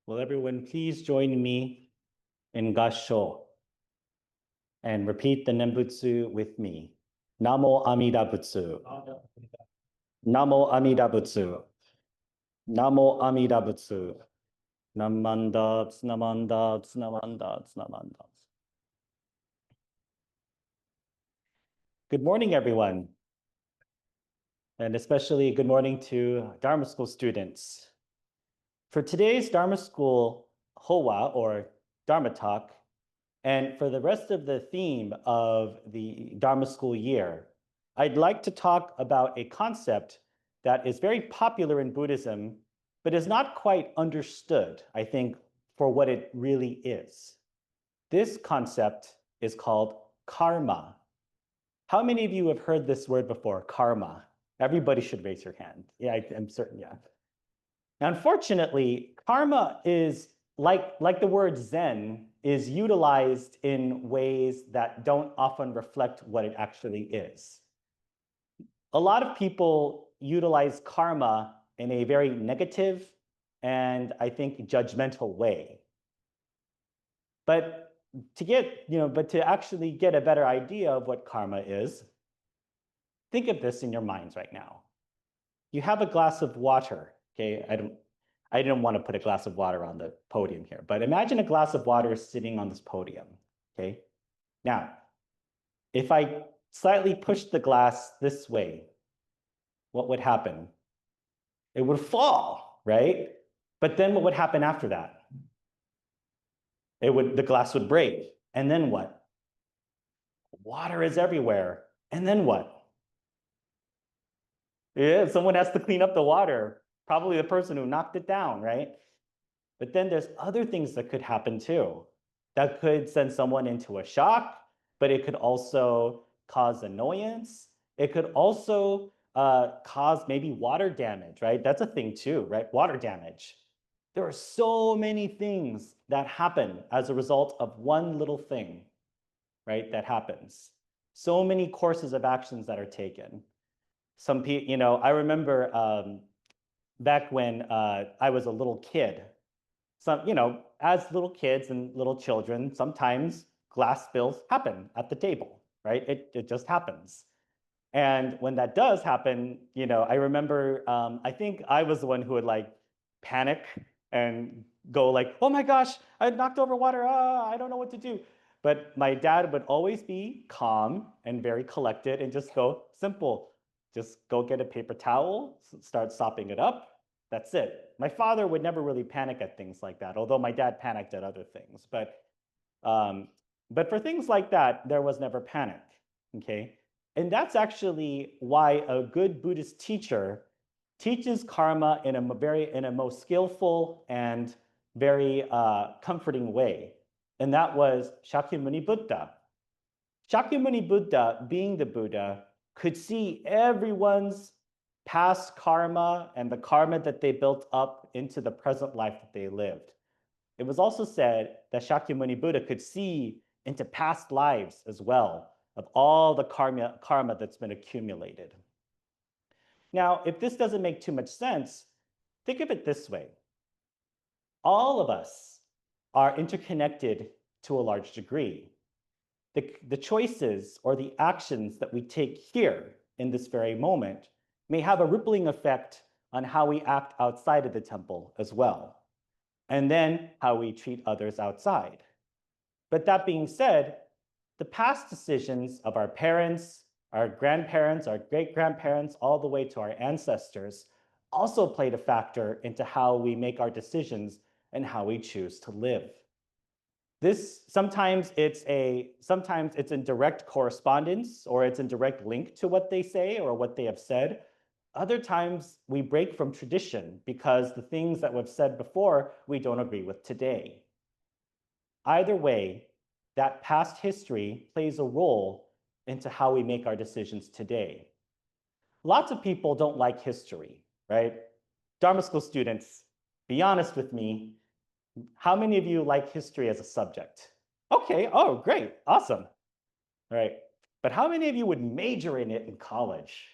Will everyone please join me in Gassho and repeat the Nembutsu with me? Namo Amida Butsu. Namo Amida Butsu. Namo Amida Butsu. Namanda, Tsunamanda, Tsunamanda, Tsunamanda. Good morning, everyone. And especially good morning to Dharma School students. For today's Dharma School Hoa, or Dharma Talk, and for the rest of the theme of the Dharma School year, I'd like to talk about a concept that is very popular in Buddhism, but is not quite understood, I think, for what it really is. This concept is called karma. How many of you have heard this word before, karma? Everybody should raise your hand. Yeah, I'm certain, yeah. Unfortunately, karma is like the word Zen is utilized in ways that don't often reflect what it actually is. A lot of people utilize karma in a very negative and I think judgmental way. But to actually get a better idea of what karma is, think of this in your minds right now. You have a glass of water, okay? I didn't want to put a glass of water on the podium here, but imagine a glass of water sitting on this podium, okay? Now, if I slightly push the glass this way, what would happen? It would fall, right? But then what would happen after that? The glass would break. And then what? Water is everywhere. And then what? Yeah, someone has to clean up the water. Probably the person who knocked it down, right? But then there's other things that could happen too. That could send someone into a shock, but it could also cause annoyance. It could also cause maybe water damage, right? That's a thing too, right? Water damage. There are so many things that happen as a result of one little thing, right? That happens. So many courses of actions that are taken. Some people, I remember back when I was a little kid, as little kids and little children, sometimes glass spills happen at the table, right? It just happens. And when that does happen, I remember, I think I was the one who would panic and go oh my gosh, I knocked over water, I don't know what to do. But my dad would always be calm and very collected and just go, simple, just go get a paper towel, start sopping it up. That's it. My father would never really panic at things like that, although my dad panicked at other things. But for things like that, there was never panic, okay? And that's actually why a good Buddhist teacher teaches karma in a most skillful and very comforting way. And that was Shakyamuni Buddha. Shakyamuni Buddha, being the Buddha, could see everyone's past karma and the karma that they built up into the present life that they lived. It was also said that Shakyamuni Buddha could see into past lives as well of all the karma that's been accumulated. Now, if this doesn't make too much sense, think of it this way. All of us are interconnected to a large degree. The choices or the actions that we take here in this very moment may have a rippling effect on how we act outside of the temple as well, and then how we treat others outside. But that being said, the past decisions of our parents, our grandparents, our great-grandparents, all the way to our ancestors also played a factor into how we make our decisions and how we choose to live. Sometimes it's in direct correspondence or it's in direct link to what they say or what they have said. Other times we break from tradition because the things that we've said before, we don't agree with today. Either way, that past history plays a role into how we make our decisions today. Lots of people don't like history, right? Dharma school students, be honest with me. How many of you like history as a subject? Okay, oh, great, awesome. All right, but how many of you would major in it in college?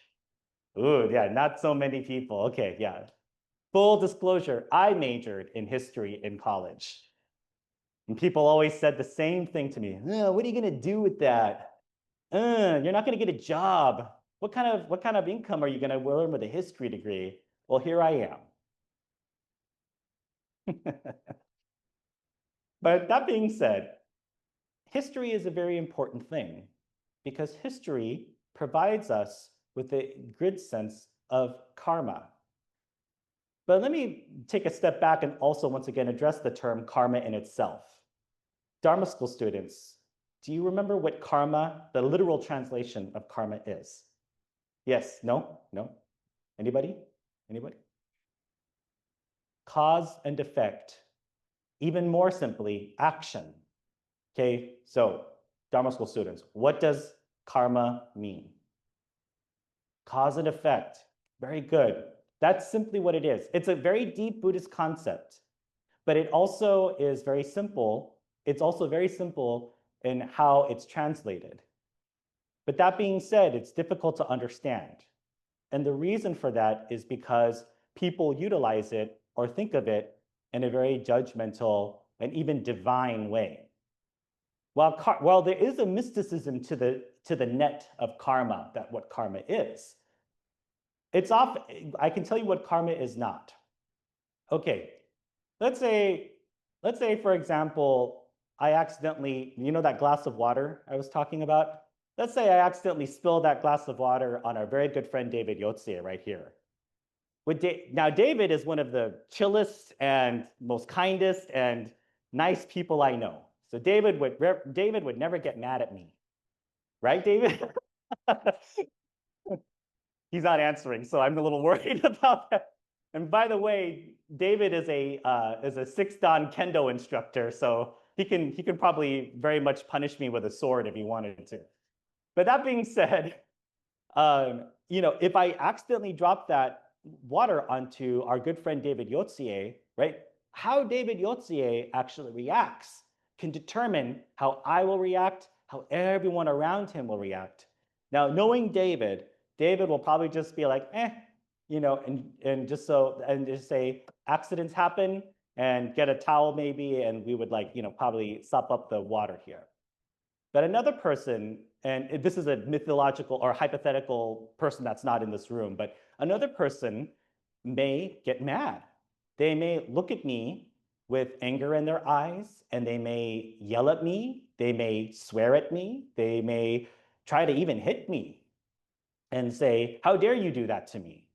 Ooh, yeah, not so many people. Okay, yeah. Full disclosure, I majored in history in college. And people always said the same thing to me. What are you going to do with that? You're not going to get a job. What kind of income are you going to learn with a history degree? Well, here I am. But that being said, history is a very important thing because history provides us with a good sense of karma. But let me take a step back and also once again address the term karma in itself. Dharma school students, do you remember what karma, the literal translation of karma is? Yes, no, no. Anybody? Anybody? Cause and effect. Even more simply, action. Okay, so Dharma school students, what does karma mean? Cause and effect. Very good. That's simply what it is. It's a very deep Buddhist concept, but it also is very simple. It's also very simple in how it's translated. But that being said, it's difficult to understand. And the reason for that is because people utilize it or think of it in a very judgmental and even divine way. While there is a mysticism to the net of karma, that what karma is, it's often, I can tell you what karma is not. Okay, let's say, for example, I accidentally, you know that glass of water I was talking about? Let's say I accidentally spilled that glass of water on our very good friend David Yotze right here. Now, David is one of the chillest and most kindest and nice people I know. So David would never get mad at me, right, David? He's not answering, so I'm a little worried about that. And by the way, David is a 6 Dan kendo instructor, so he can probably very much punish me with a sword if he wanted to. But that being said, if I accidentally drop that water onto our good friend David Yotze, right? How David Yotze actually reacts can determine how I will react, how everyone around him will react. Now, knowing David will probably just be like, and just say accidents happen and get a towel maybe, and we would probably sop up the water here. But another person, and this is a mythological or hypothetical person that's not in this room, but another person may get mad. They may look at me with anger in their eyes, and they may yell at me. They may swear at me. They may try to even hit me and say, "How dare you do that to me?"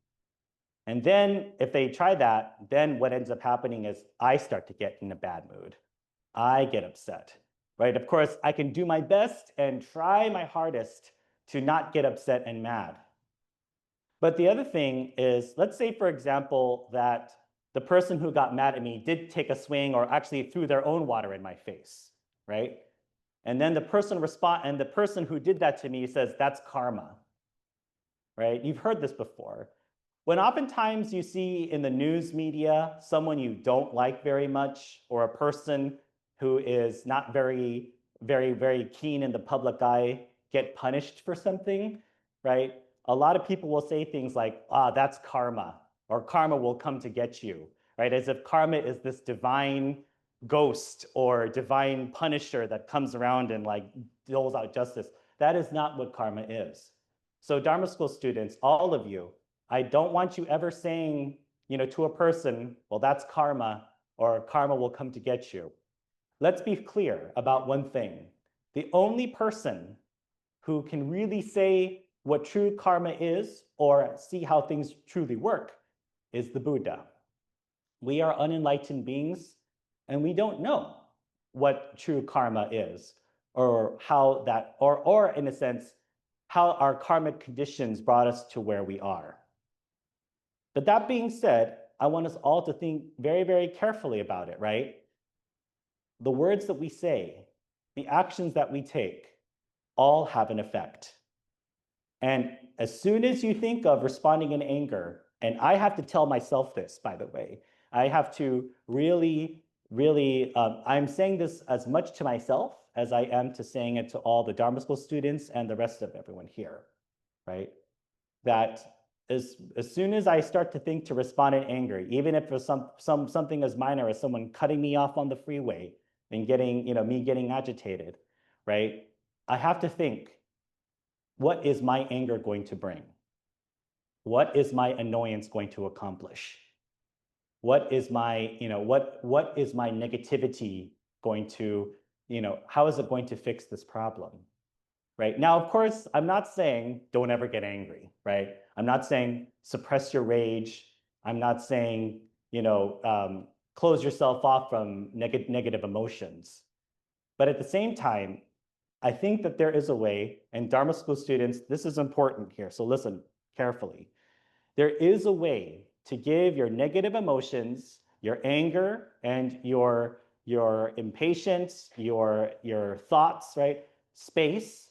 And then if they try that, then what ends up happening is I start to get in a bad mood. I get upset, right? Of course, I can do my best and try my hardest to not get upset and mad. But the other thing is, let's say, for example, that the person who got mad at me did take a swing or actually threw their own water in my face, right? And then the person who did that to me says, "That's karma," right? You've heard this before. When oftentimes you see in the news media someone you don't like very much, or a person who is not very, very, very keen in the public eye get punished for something, right? A lot of people will say things like, that's karma, or karma will come to get you, right? As if karma is this divine ghost or divine punisher that comes around and doles out justice. That is not what karma is. So Dharma school students, all of you, I don't want you ever saying, to a person, "Well, that's karma," or "karma will come to get you." Let's be clear about one thing. The only person who can really say what true karma is or see how things truly work is the Buddha. We are unenlightened beings, and we don't know what true karma is, or how that, or in a sense, how our karmic conditions brought us to where we are. But that being said, I want us all to think very, very carefully about it, right? The words that we say, the actions that we take, all have an effect. And as soon as you think of responding in anger, and I have to tell myself this, by the way, I have to really, really, I'm saying this as much to myself as I am to saying it to all the Dharma school students and the rest of everyone here, right? That as soon as I start to think to respond in anger, even if it's something as minor as someone cutting me off on the freeway and getting, me getting agitated, right? I have to think, what is my anger going to bring? What is my annoyance going to accomplish? What is my, what is my negativity going to, how is it going to fix this problem? Right? Now, of course, I'm not saying don't ever get angry, right? I'm not saying suppress your rage. I'm not saying, close yourself off from negative emotions. But at the same time, I think that there is a way, and Dharma school students, this is important here, so listen carefully. There is a way to give your negative emotions, your anger, and your impatience, your thoughts, right? Space.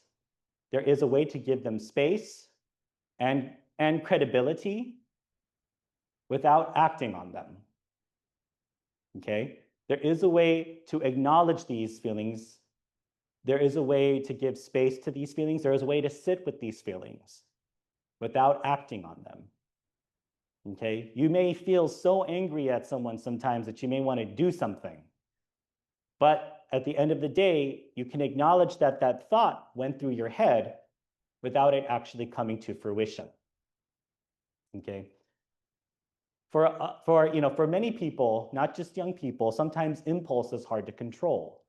There is a way to give them space and credibility without acting on them. Okay? There is a way to acknowledge these feelings. There is a way to give space to these feelings. There is a way to sit with these feelings without acting on them. Okay? You may feel so angry at someone sometimes that you may want to do something. But at the end of the day, you can acknowledge that that thought went through your head without it actually coming to fruition. Okay? For many people, not just young people, sometimes impulse is hard to control.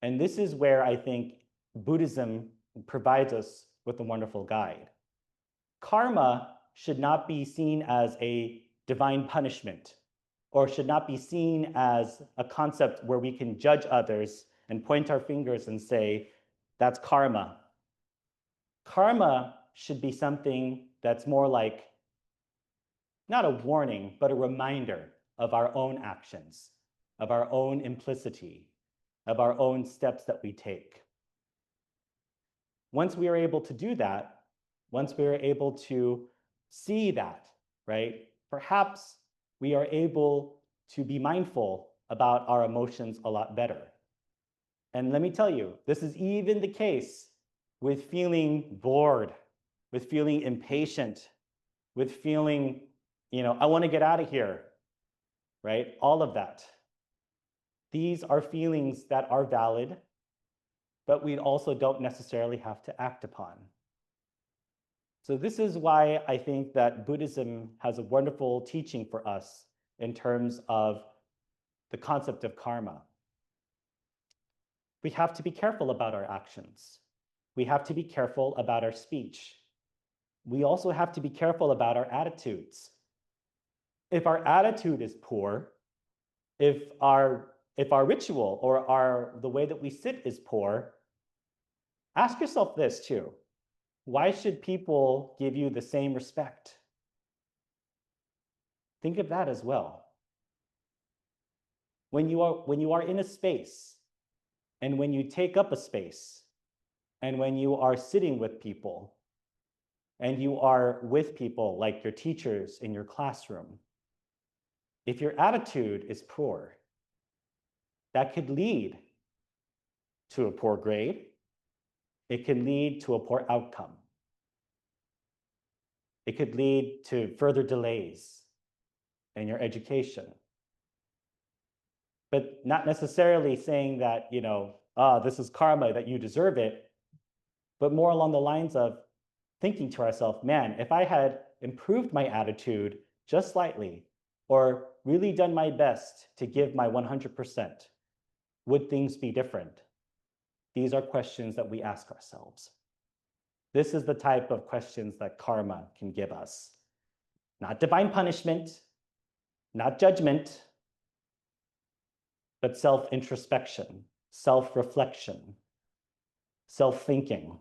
And this is where I think Buddhism provides us with a wonderful guide. Karma should not be seen as a divine punishment, or should not be seen as a concept where we can judge others and point our fingers and say, that's karma. Karma should be something that's more like, not a warning, but a reminder of our own actions, of our own implicity, of our own steps that we take. Once we are able to do that, once we are able to see that, right, perhaps we are able to be mindful about our emotions a lot better. And let me tell you, this is even the case with feeling bored, with feeling impatient, with feeling, I want to get out of here, right? All of that. These are feelings that are valid, but we also don't necessarily have to act upon. So this is why I think that Buddhism has a wonderful teaching for us in terms of the concept of karma. We have to be careful about our actions. We have to be careful about our speech. We also have to be careful about our attitudes. If our attitude is poor, if our ritual or the way that we sit is poor, ask yourself this too. Why should people give you the same respect? Think of that as well. When you are in a space, and when you take up a space, and when you are sitting with people, and you are with people like your teachers in your classroom, if your attitude is poor, that could lead to a poor grade. It can lead to a poor outcome. It could lead to further delays in your education. But not necessarily saying that, this is karma, that you deserve it, but more along the lines of thinking to ourselves, man, if I had improved my attitude just slightly, or really done my best to give my 100%, would things be different? These are questions that we ask ourselves. This is the type of questions that karma can give us. Not divine punishment, not judgment, but self-introspection, self-reflection, self-thinking,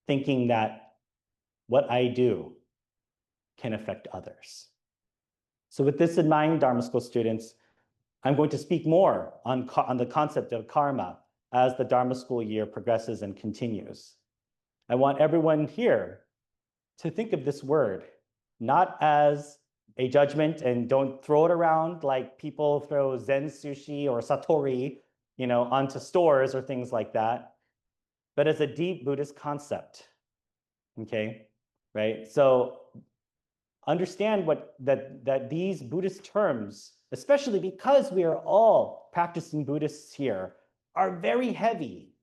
thinking that what I do can affect others. So with this in mind, Dharma School students, I'm going to speak more on the concept of karma as the Dharma School year progresses and continues. I want everyone here to think of this word not as a judgment, and don't throw it around like people throw Zen sushi or Satori, onto stores or things like that, but as a deep Buddhist concept, okay? Right? So understand that these Buddhist terms, especially because we are all practicing Buddhists here, are very heavy,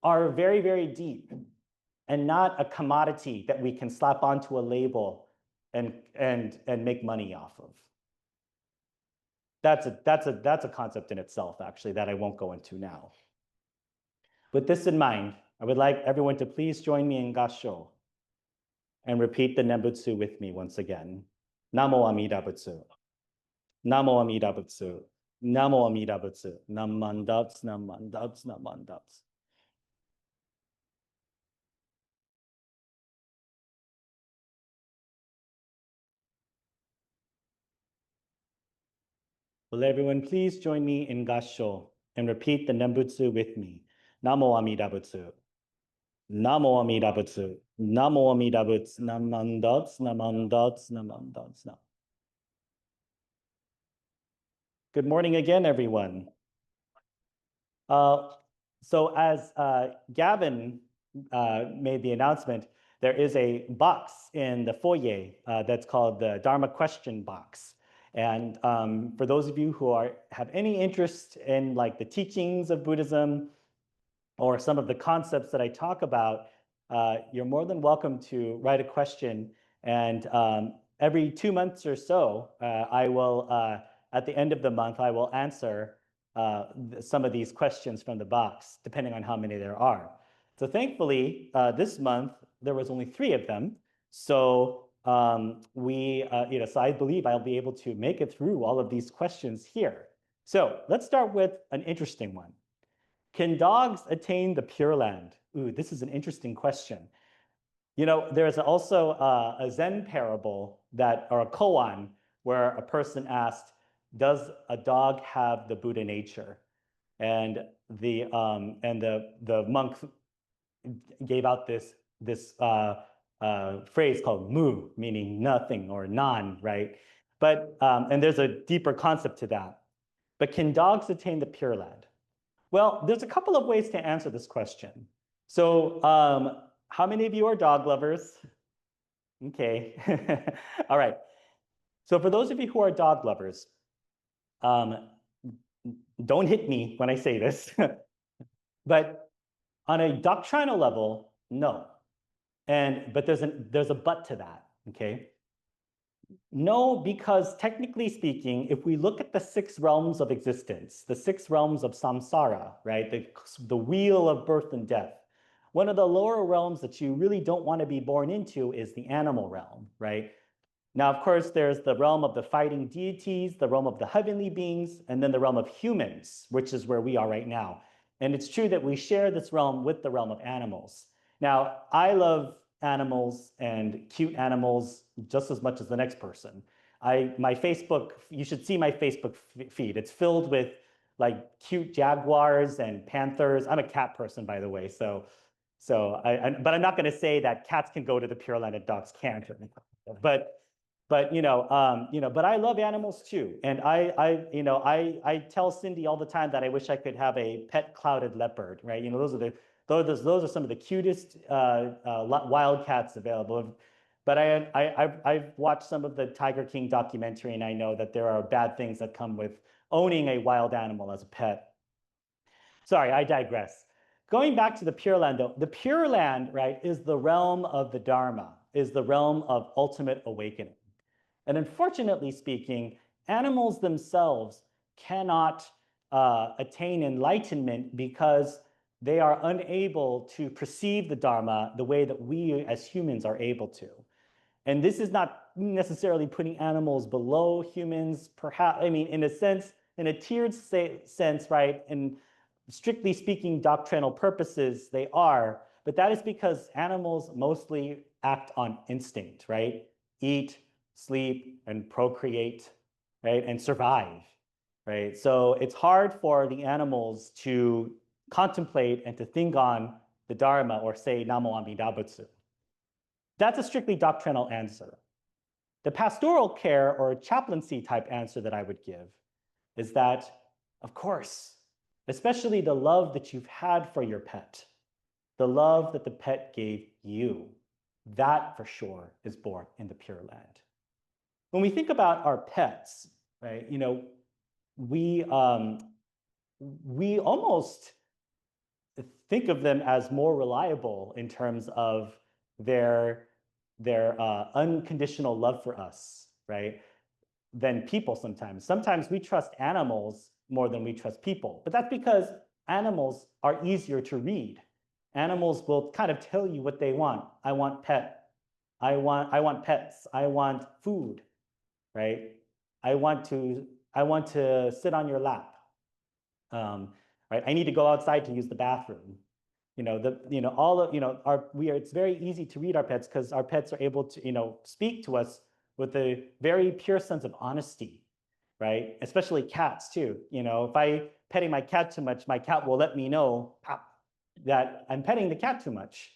are very, very deep, and not a commodity that we can slap onto a label and make money off of. That's a concept in itself, actually, that I won't go into now. With this in mind, I would like everyone to please join me in Gassho and repeat the Nembutsu with me once again. Namo Amida Butsu. Namo Amida Butsu. Namo Amida Butsu. Namandats, namandats, namandats. Will everyone please join me in Gassho and repeat the Nembutsu with me? Namo Amida Butsu. Namo Amida Butsu. Namo Amida Butsu. Namandats, namandats, namandats. Good morning again, everyone. So as Gavin made the announcement, there is a box in the foyer that's called the Dharma question box. And for those of you who have any interest in like the teachings of Buddhism or some of the concepts that I talk about, you're more than welcome to write a question. And every 2 months or so, I will, at the end of the month, I will answer some of these questions from the box, depending on how many there are. So thankfully, this month, there was only 3 of them. So so I believe I'll be able to make it through all of these questions here. So let's start with an interesting one. Can dogs attain the Pure Land? Ooh, this is an interesting question. You know, there's also a Zen parable or a koan where a person asked, does a dog have the Buddha nature? And the monk gave out this phrase called mu, meaning nothing or non, right? But and there's a deeper concept to that. But can dogs attain the Pure Land? Well, there's a couple of ways to answer this question. So how many of you are dog lovers? Okay. All right. So for those of you who are dog lovers, don't hit me when I say this, but on a doctrinal level, no. But there's a but to that, okay? No, because technically speaking, if we look at the 6 realms of existence, the 6 realms of samsara, right? The wheel of birth and death, one of the lower realms that you really don't want to be born into is the animal realm, right? Now, of course, there's the realm of the fighting deities, the realm of the heavenly beings, and then the realm of humans, which is where we are right now. And it's true that we share this realm with the realm of animals. Now, I love animals and cute animals just as much as the next person. My Facebook, you should see my Facebook feed. It's filled with like cute jaguars and panthers. I'm a cat person, by the way. But I'm not going to say that cats can go to the Pure Land and dogs can't. But but I love animals too. And I tell Cindy all the time that I wish I could have a pet clouded leopard, right? Those are some of the cutest wild cats available. But I've watched some of the Tiger King documentary, and I know that there are bad things that come with owning a wild animal as a pet. Sorry, I digress. Going back to the Pure Land, though, the Pure Land, right, is the realm of the Dharma, is the realm of ultimate awakening. And unfortunately speaking, animals themselves cannot attain enlightenment because they are unable to perceive the Dharma the way that we as humans are able to. And this is not necessarily putting animals below humans, perhaps, I mean, in a sense, in a tiered sense, right? And strictly speaking, doctrinal purposes, they are, but that is because animals mostly act on instinct, right? Eat, sleep, and procreate, right? And survive, right? So it's hard for the animals to contemplate and to think on the Dharma or say Namo Amida Butsu. That's a strictly doctrinal answer. The pastoral care or chaplaincy type answer that I would give is that, of course, especially the love that you've had for your pet, the love that the pet gave you, that for sure is born in the Pure Land. when we think about our pets, right, we almost think of them as more reliable in terms of their unconditional love for us, right, than people sometimes. Sometimes we trust animals more than we trust people, but that's because animals are easier to read. Animals will kind of tell you what they want. I want pet. I want pets. I want food, right? I want to sit on your lap. Right? I need to go outside to use the bathroom. All of, it's very easy to read our pets because our pets are able to, speak to us with a very pure sense of honesty, right? Especially cats too. If I petting my cat too much, my cat will let me know that I'm petting the cat too much.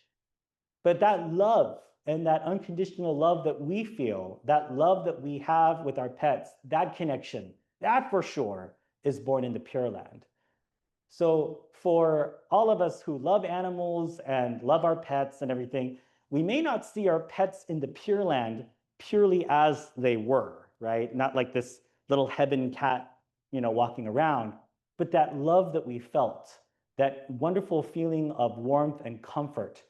But that love and that unconditional love that we feel, that love that we have with our pets, that connection, that for sure is born in the Pure Land. So for all of us who love animals and love our pets and everything, we may not see our pets in the Pure Land purely as they were, right? Not like this little heaven cat, walking around, but that love that we felt, that wonderful feeling of warmth and comfort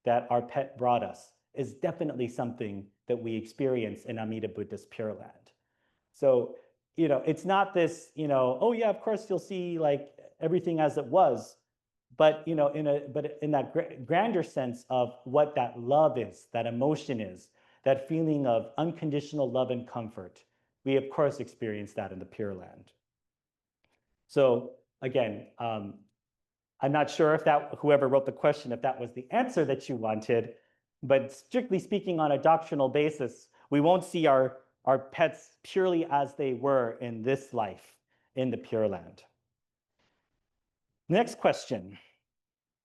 that our pet brought us is definitely something that we experience in Amida Buddha's Pure Land. So, it's not this, oh yeah, of course you'll see like everything as it was, but in that grander sense of what that love is, that emotion is, that feeling of unconditional love and comfort, we of course experience that in the Pure Land. So again, I'm not sure if whoever wrote the question, if that was the answer that you wanted, but strictly speaking on a doctrinal basis, we won't see our pets purely as they were in this life in the Pure Land. Next question.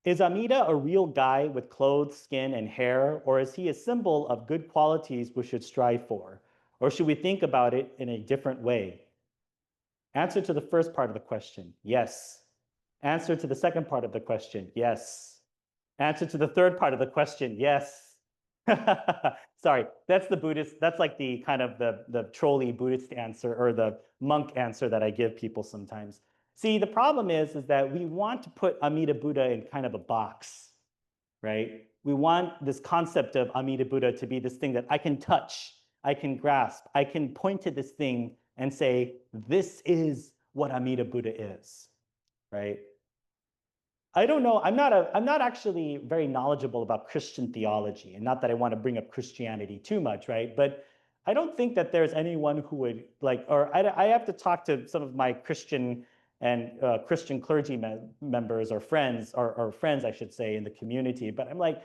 Is Amida a real guy with clothes, skin, and hair, or is he a symbol of good qualities we should strive for? Or should we think about it in a different way? Answer to the first part of the question, yes. Answer to the second part of the question, yes. Answer to the third part of the question, yes. Sorry, that's the Buddhist, that's like the kind of the trolley Buddhist answer or the monk answer that I give people sometimes. See, the problem is that we want to put Amida Buddha in kind of a box, right? We want this concept of Amida Buddha to be this thing that I can touch, I can grasp, I can point to this thing and say, this is what Amida Buddha is, right? I don't know. I'm not actually very knowledgeable about Christian theology, and not that I want to bring up Christianity too much, right? But I don't think that there's anyone who would or I have to talk to some of my Christian and Christian clergy members or friends, or friends, I should say, in the community. But I'm like,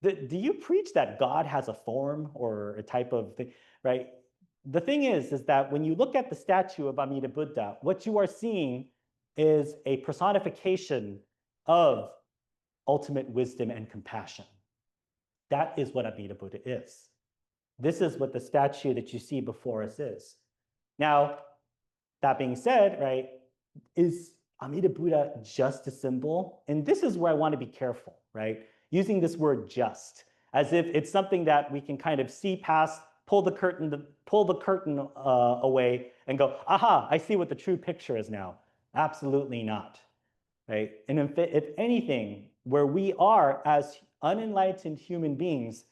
do you preach that God has a form or a type of thing, right? The thing is that when you look at the statue of Amida Buddha, what you are seeing is a personification of ultimate wisdom and compassion. That is what Amida Buddha is. This is what the statue that you see before us is. Now, that being said, right, is Amida Buddha just a symbol? And this is where I want to be careful, right? Using this word just, as if it's something that we can kind of see past, pull the curtain away and go, aha, I see what the true picture is now. Absolutely not. Right? And if anything, where we are as unenlightened human beings,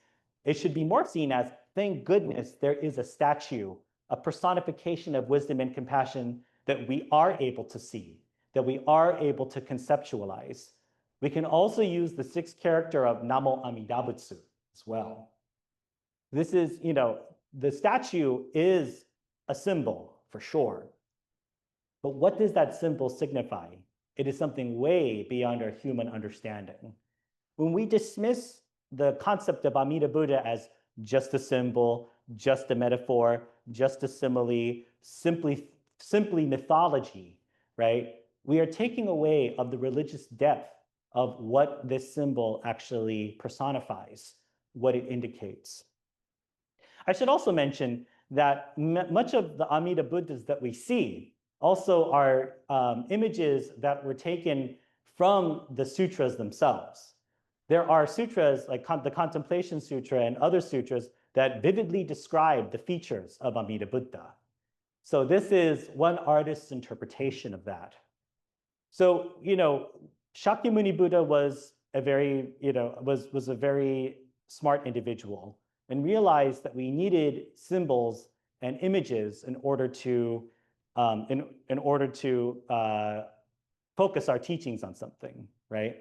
it should be more seen as, thank goodness there is a statue, a personification of wisdom and compassion that we are able to see, that we are able to conceptualize. We can also use the sixth character of Namo Amida Butsu as well. This is, the statue is a symbol for sure. But what does that symbol signify? It is something way beyond our human understanding. When we dismiss the concept of Amida Buddha as just a symbol, just a metaphor, just a simile, simply mythology, right? We are taking away of the religious depth of what this symbol actually personifies, what it indicates. I should also mention that much of the Amida Buddhas that we see also are images that were taken from the sutras themselves. There are sutras like the Contemplation Sutra and other sutras that vividly describe the features of Amida Buddha. So this is one artist's interpretation of that. So, Shakyamuni Buddha was a very, was a very smart individual and realized that we needed symbols and images in order to focus our teachings on something, right?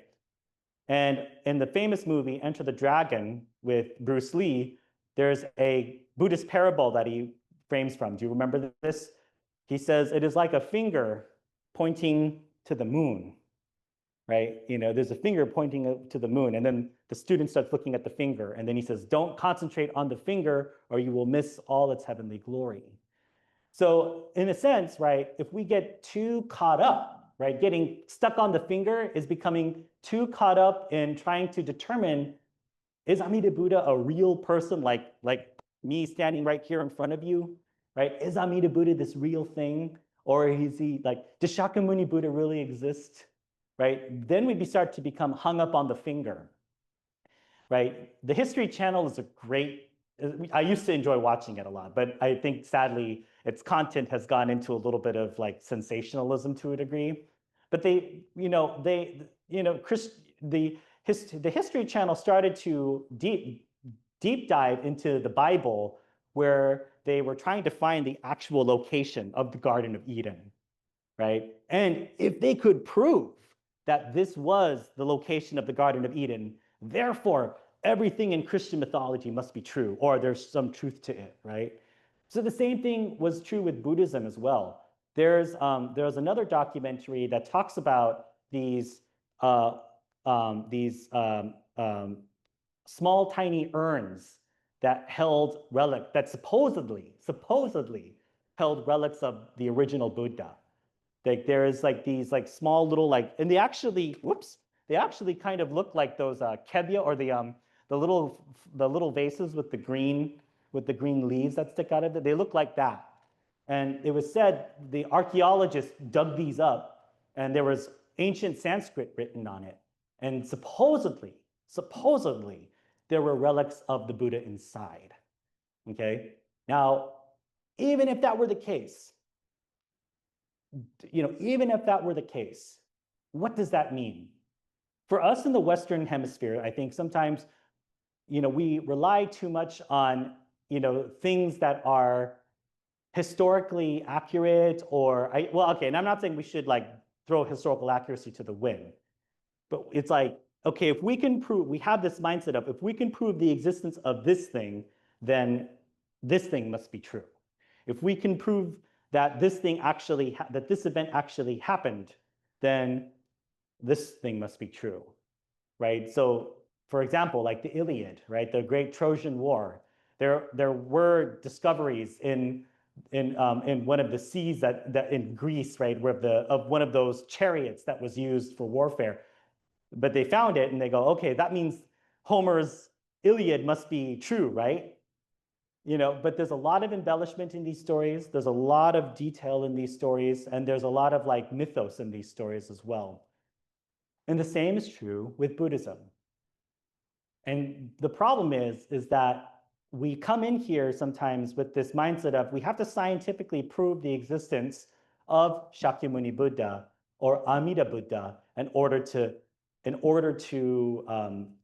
And in the famous movie Enter the Dragon with Bruce Lee, there's a Buddhist parable that he frames from. Do you remember this? He says, it is like a finger pointing to the moon, right? There's a finger pointing to the moon, and then the student starts looking at the finger, and then he says, don't concentrate on the finger or you will miss all its heavenly glory. So in a sense, right, if we get too caught up, right, getting stuck on the finger is becoming too caught up in trying to determine, is Amida Buddha a real person like me standing right here in front of you, right? Is Amida Buddha this real thing? Or is he like, does Shakyamuni Buddha really exist, right? Then we start to become hung up on the finger, right? The History Channel is a great, I used to enjoy watching it a lot, but I think sadly its content has gone into a little bit of like sensationalism to a degree. But the History Channel started to deep dive into the Bible, where they were trying to find the actual location of the Garden of Eden, right? And if they could prove that this was the location of the Garden of Eden, therefore everything in Christian mythology must be true, or there's some truth to it, right? So the same thing was true with Buddhism as well. There's another documentary that talks about these small, tiny urns that held that supposedly held relics of the original Buddha. Like there's like these like small little and they actually kind of look like those kebya, or the little vases with the green leaves that stick out of it. They look like that. And it was said the archaeologists dug these up, and there was ancient Sanskrit written on it. And supposedly, there were relics of the Buddha inside. Okay? Now, even if that were the case, what does that mean? For us in the Western Hemisphere, I think sometimes, we rely too much on, things that are historically accurate, and I'm not saying we should like throw historical accuracy to the wind, but it's like, okay, if we can prove, we have this mindset of, if we can prove the existence of this thing, then this thing must be true. If we can prove that this thing actually, that this event actually happened, then this thing must be true, right? So, for example, like the Iliad, right, the great Trojan War, there were discoveries in one of the seas that in Greece, right, where of one of those chariots that was used for warfare. But they found it and they go, okay, that means Homer's Iliad must be true, right? But there's a lot of embellishment in these stories. There's a lot of detail in these stories, and there's a lot of like mythos in these stories as well. And the same is true with Buddhism. And the problem is that we come in here sometimes with this mindset of, we have to scientifically prove the existence of Shakyamuni Buddha or Amida Buddha in order to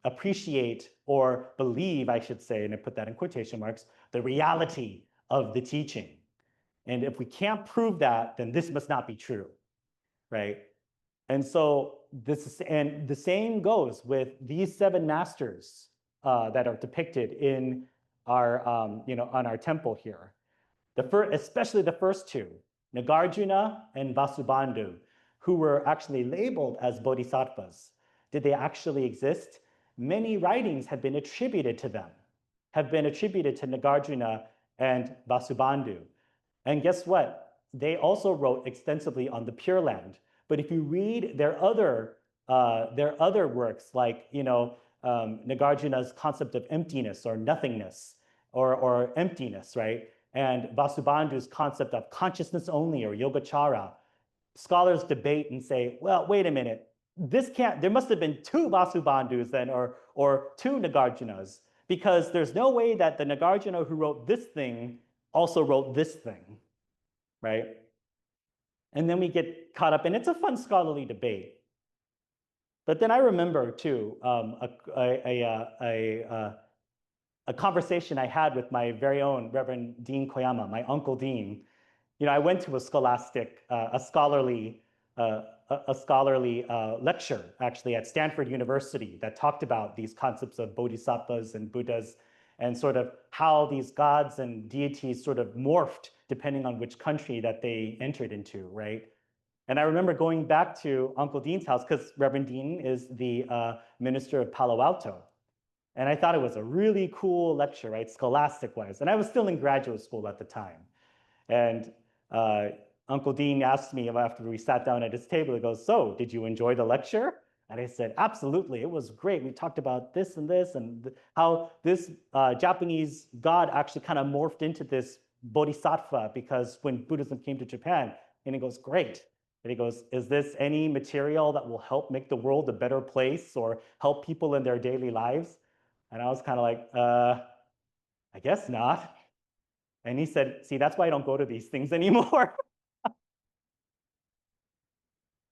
appreciate or believe, I should say, and I put that in quotation marks, the reality of the teaching. And if we can't prove that, then this must not be true, right? And so the same goes with these 7 masters that are depicted in our, on our temple here. Especially the first 2, Nagarjuna and Vasubandhu, who were actually labeled as bodhisattvas. Did they actually exist? Many writings have been attributed to them, have been attributed to Nagarjuna and Vasubandhu. And guess what? They also wrote extensively on the Pure Land. But if you read their other works, like Nagarjuna's concept of emptiness or nothingness, or emptiness, right? And Vasubandhu's concept of consciousness only, or yogacara, scholars debate and say, well, wait a minute, there must have been 2 Vasubandhus then, or 2 Nagarjunas, because there's no way that the Nagarjuna who wrote this thing also wrote this thing, right? And then we get caught up, and it's a fun scholarly debate. But then I remember too a conversation I had with my very own Reverend Dean Koyama, my Uncle Dean. I went to a scholarly lecture actually at Stanford University that talked about these concepts of bodhisattvas and Buddhas and sort of how these gods and deities sort of morphed depending on which country that they entered into, right? And I remember going back to Uncle Dean's house because Reverend Dean is the minister of Palo Alto. And I thought it was a really cool lecture, right, scholastic-wise. And I was still in graduate school at the time. And Uncle Dean asked me after we sat down at his table, he goes, "So, did you enjoy the lecture?" And I said, "Absolutely, it was great. We talked about this and how this Japanese god actually kind of morphed into this bodhisattva because when Buddhism came to Japan." And he goes, "Great." And he goes, "Is this any material that will help make the world a better place or help people in their daily lives?" And I was kind of like, I guess not. And he said, "See, that's why I don't go to these things anymore."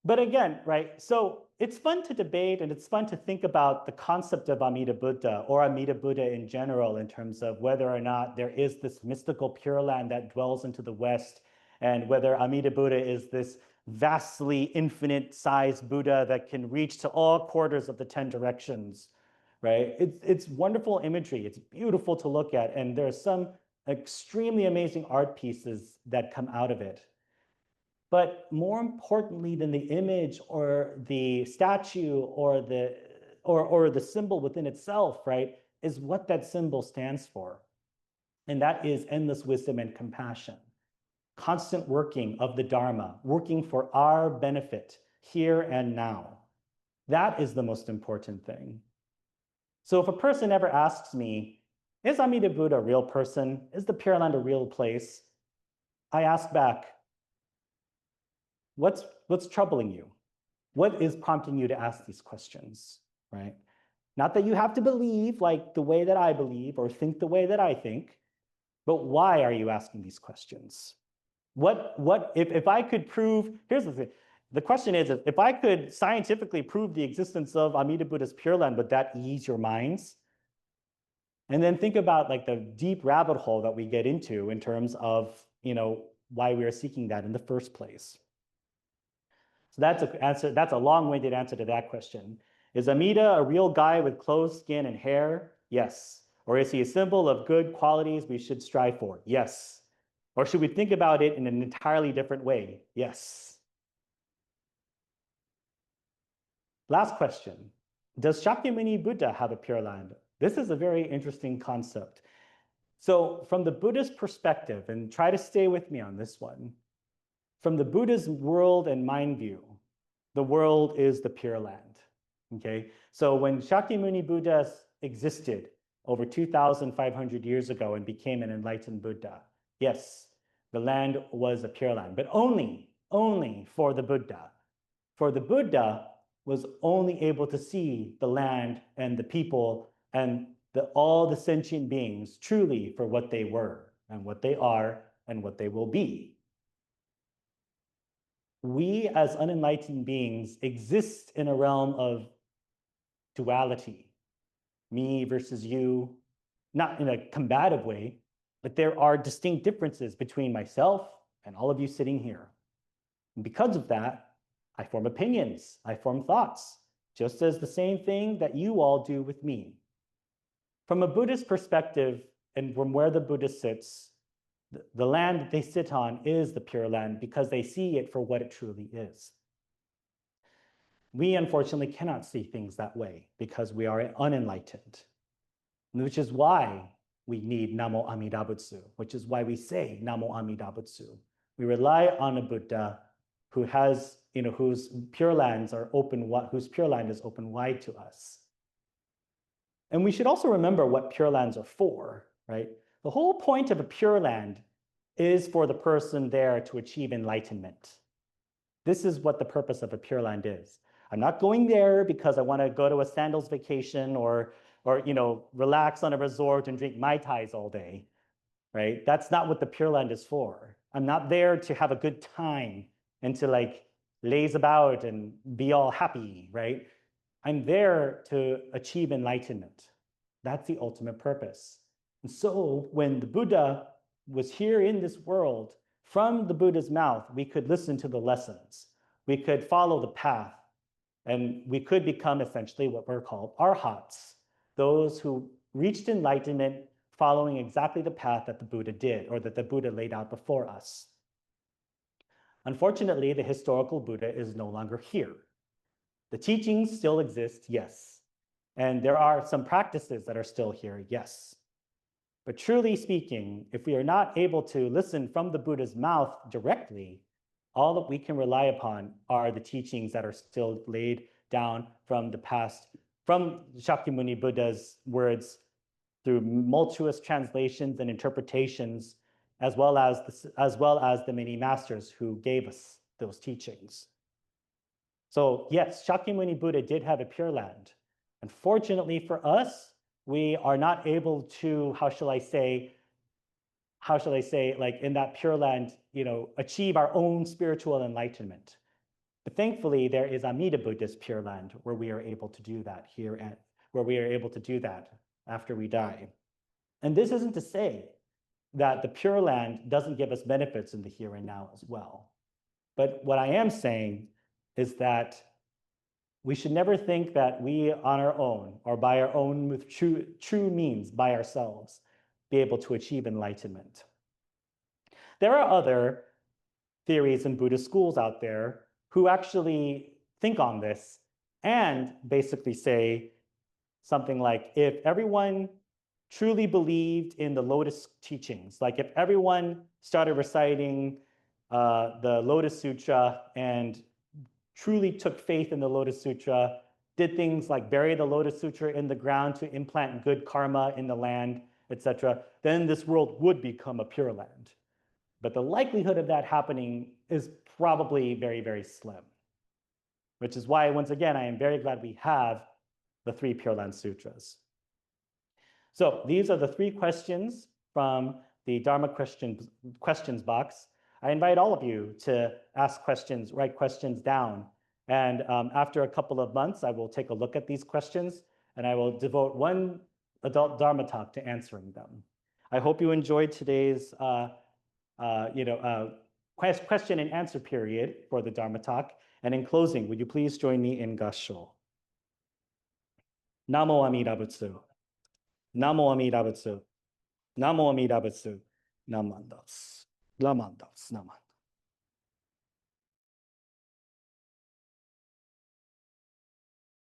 But again, right, so it's fun to debate and it's fun to think about the concept of Amida Buddha or Amida Buddha in general in terms of whether or not there is this mystical Pure Land that dwells into the West and whether Amida Buddha is this vastly infinite sized Buddha that can reach to all quarters of the 10 directions, right? It's wonderful imagery. It's beautiful to look at. And there are some extremely amazing art pieces that come out of it. But more importantly than the image or the statue or the symbol within itself, right, is what that symbol stands for. And that is endless wisdom and compassion. Constant working of the Dharma, working for our benefit here and now. That is the most important thing. So if a person ever asks me, is Amida Buddha a real person? Is the Pure Land a real place? I ask back, what's troubling you? What is prompting you to ask these questions, right? Not that you have to believe like the way that I believe or think the way that I think, but why are you asking these questions? If I could prove, here's the thing, the question is, if I could scientifically prove the existence of Amida Buddha's Pure Land, would that ease your minds? And then think about like the deep rabbit hole that we get into in terms of, why we are seeking that in the first place. So that's a long-winded answer to that question. Is Amida a real guy with clothes, skin, and hair? Yes. Or is he a symbol of good qualities we should strive for? Yes. Or should we think about it in an entirely different way? Yes. Last question. Does Shakyamuni Buddha have a Pure Land? This is a very interesting concept. So from the Buddhist perspective, and try to stay with me on this one, from the Buddha's world and mind view, the world is the Pure Land, okay? So when Shakyamuni Buddha existed over 2,500 years ago and became an enlightened Buddha, yes, the land was a Pure Land, but only for the Buddha. For the Buddha was only able to see the land and the people and all the sentient beings truly for what they were and what they are and what they will be. We as unenlightened beings exist in a realm of duality, me versus you, not in a combative way, but there are distinct differences between myself and all of you sitting here. And because of that, I form opinions, I form thoughts, just as the same thing that you all do with me. From a Buddhist perspective, and from where the Buddha sits, the land that they sit on is the Pure Land because they see it for what it truly is. We unfortunately cannot see things that way because we are unenlightened, which is why we need Namo Amida Butsu, which is why we say Namo Amida Butsu. We rely on a Buddha who has, whose Pure Lands are open, whose Pure Land is open wide to us. And we should also remember what Pure Lands are for, right? The whole point of a Pure Land is for the person there to achieve enlightenment. This is what the purpose of a Pure Land is. I'm not going there because I want to go to a sandals vacation or or relax on a resort and drink Mai Tais all day, right? That's not what the Pure Land is for. I'm not there to have a good time and to laze about and be all happy, right? I'm there to achieve enlightenment. That's the ultimate purpose. And so when the Buddha was here in this world, from the Buddha's mouth, we could listen to the lessons. We could follow the path. And we could become essentially what we're called arhats, those who reached enlightenment following exactly the path that the Buddha did, or that the Buddha laid out before us. Unfortunately, the historical Buddha is no longer here. The teachings still exist, yes. And there are some practices that are still here, yes. But truly speaking, if we are not able to listen from the Buddha's mouth directly, all that we can rely upon are the teachings that are still laid down from the past, from Shakyamuni Buddha's words, through multiple translations and interpretations, as well as the many masters who gave us those teachings. So yes, Shakyamuni Buddha did have a Pure Land. Unfortunately for us, we are not able to, how shall I say, like in that Pure Land, achieve our own spiritual enlightenment. But thankfully, there is Amida Buddha's Pure Land where we are able to do that where we are able to do that after we die. And this isn't to say that the Pure Land doesn't give us benefits in the here and now as well. But what I am saying is that we should never think that we on our own, or by our own with true means by ourselves, be able to achieve enlightenment. There are other theories in Buddhist schools out there who actually think on this and basically say something like, if everyone truly believed in the Lotus teachings, like if everyone started reciting the Lotus Sutra and truly took faith in the Lotus Sutra, did things like bury the Lotus Sutra in the ground to implant good karma in the land, etc., then this world would become a Pure Land. But the likelihood of that happening is probably very, very slim, which is why, once again, I am very glad we have the 3 Pure Land Sutras. So these are the 3 questions from the Dharma questions box. I invite all of you to ask questions, write questions down. And after a couple of months, I will take a look at these questions and I will devote one adult Dharma talk to answering them. I hope you enjoyed today's question and answer period for the Dharma talk. And in closing, would you please join me in Gassho? Namo Amida Butsu. Namo Amida Butsu. Namo Amida Butsu. Namandas. Namandas. Namandas.